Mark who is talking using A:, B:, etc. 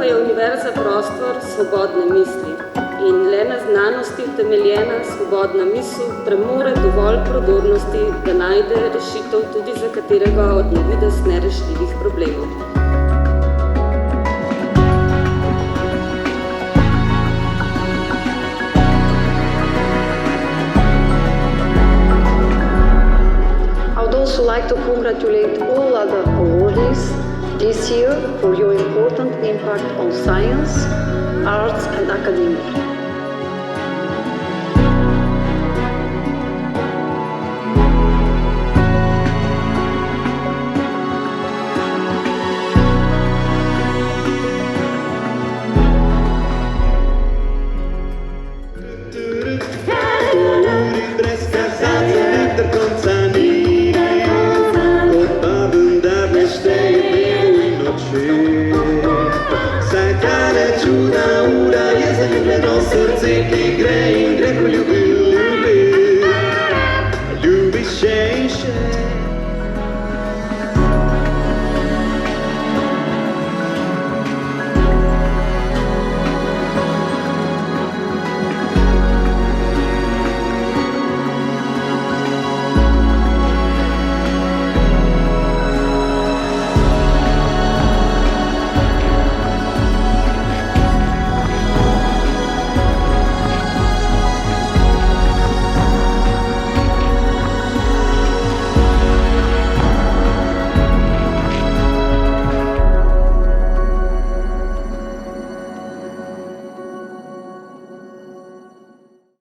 A: je univerza prostor svobodne misli in le na znanosti utemeljena svobodna misel premore dovolj prodornosti, da najde rešitev tudi za katerega od navidez nerešljivih problemov.
B: I would also like to congratulate all other awardees this year for your important impact on science, arts and academia.